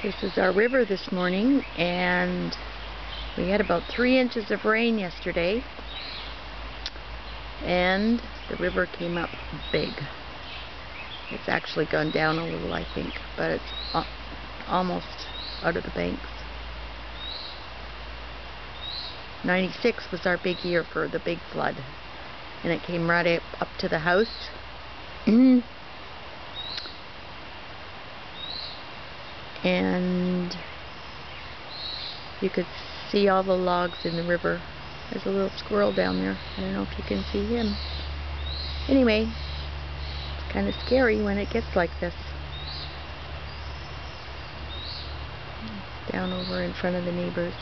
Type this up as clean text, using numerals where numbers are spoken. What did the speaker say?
This is our river this morning, and we had about 3 inches of rain yesterday, and the river came up big. It's actually gone down a little, I think, but it's almost out of the banks. 96 was our big year for the big flood, and it came right up to the house. And you could see all the logs in the river. There's a little squirrel down there. I don't know if you can see him. Anyway, it's kind of scary when it gets like this. Down over in front of the neighbors.